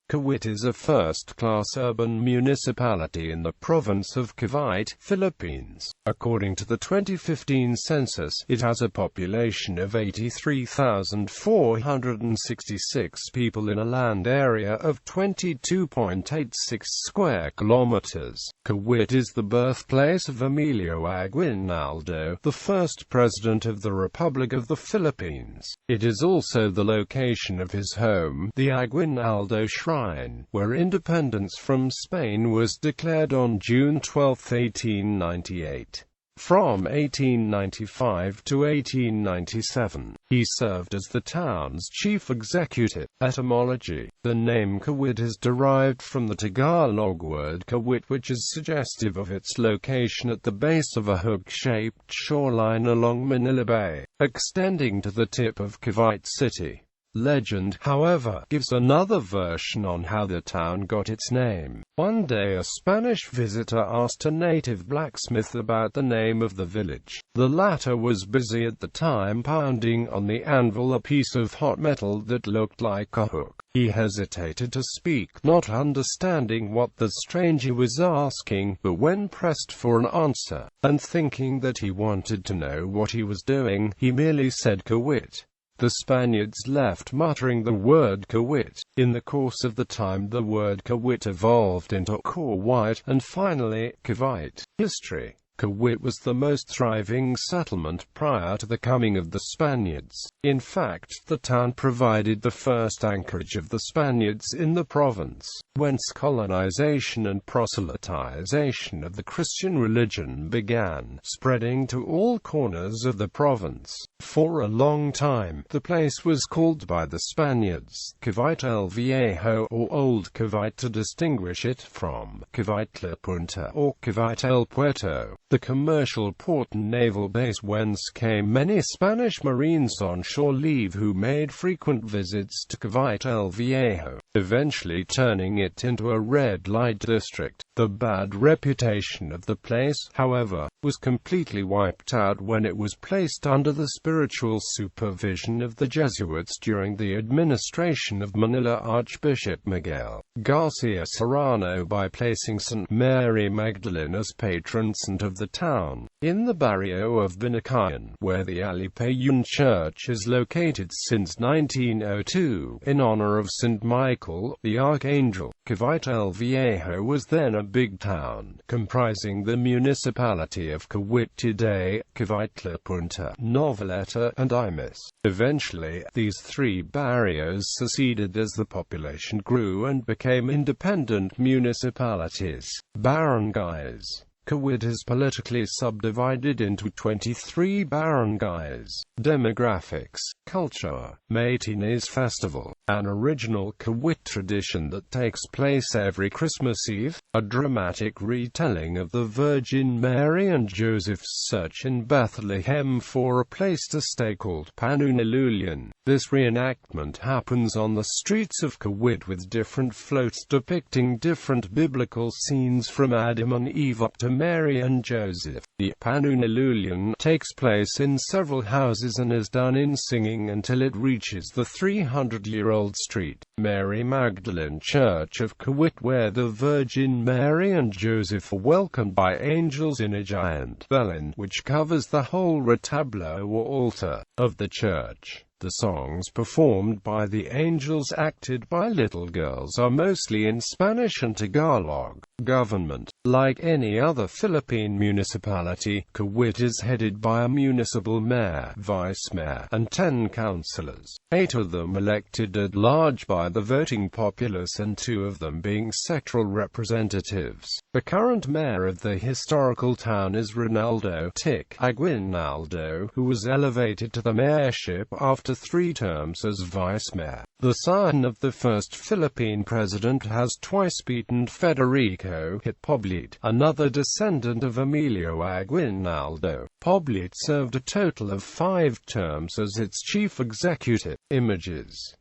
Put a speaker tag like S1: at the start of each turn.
S1: Kawit is a first-class urban municipality in the province of Cavite, Philippines. According to the 2015 census, it has a population of 83,466 people in a land area of 22.86 square kilometers. Kawit is the birthplace of Emilio Aguinaldo, the first president of the Republic of the Philippines. It is also the location of his home, the Aguinaldo Shrine, where independence from Spain was declared on June 12, 1898. From 1895 to 1897, he served as the town's chief executive. Etymology: the name Kawit is derived from the Tagalog word kawit, which is suggestive of its location at the base of a hook-shaped shoreline along Manila Bay, extending to the tip of Cavite City. Legend, however, gives another version on how the town got its name. One day a Spanish visitor asked a native blacksmith about the name of the village. The latter was busy at the time pounding on the anvil a piece of hot metal that looked like a hook. He hesitated to speak, not understanding what the stranger was asking, but when pressed for an answer, and thinking that he wanted to know what he was doing, he merely said Kawit. The Spaniards left muttering the word Kawit. In the course of the time the word Kawit evolved into Kawit, and finally, Cavite. History: Kawit was the most thriving settlement prior to the coming of the Spaniards. In fact, the town provided the first anchorage of the Spaniards in the province, whence colonization and proselytization of the Christian religion began, spreading to all corners of the province. For a long time, the place was called by the Spaniards Cavite el Viejo, or Old Cavite, to distinguish it from Cavite la Punta, or Cavite el Puerto, the commercial port and naval base whence came many Spanish Marines on shore leave who made frequent visits to Cavite el Viejo, eventually turning it into a red light district. The bad reputation of the place, however, was completely wiped out when it was placed under the spiritual supervision of the Jesuits during the administration of Manila Archbishop Miguel Garcia Serrano by placing St. Mary Magdalene as patron saint of the town. In the barrio of Binacayan, where the Alipayun Church is located since 1902, in honor of St. Michael, the Archangel, Cavite el Viejo was then a big town, comprising the municipality of Kawit today, Cavite la Punta, Noveleta, and Imus. Eventually, these three barrios seceded as the population grew and became independent municipalities. Barangays: Kawit is politically subdivided into 23 barangays. Demographics: culture, Matines Festival, an original Kawit tradition that takes place every Christmas Eve, a dramatic retelling of the Virgin Mary and Joseph's search in Bethlehem for a place to stay called Panunilulyan. This reenactment happens on the streets of Kawit with different floats depicting different biblical scenes from Adam and Eve up to Mary and Joseph. The Panunilulyan takes place in several houses and is done in singing until it reaches the 300-year-old street, Mary Magdalene Church of Kawit, where the Virgin Mary and Joseph are welcomed by angels in a giant belen, which covers the whole retablo or altar of the church. The songs performed by the angels, acted by little girls, are mostly in Spanish and Tagalog. Government: like any other Philippine municipality, Kawit is headed by a municipal mayor, vice mayor, and 10 councillors, 8 of them elected at large by the voting populace and 2 of them being sectoral representatives. The current mayor of the historical town is Ronaldo Tic Aguinaldo, who was elevated to the mayorship after 3 terms as vice mayor. The son of the first Philippine president has twice beaten Federico Poblit, another descendant of Emilio Aguinaldo. Poblit served a total of 5 terms as its chief executive. Images.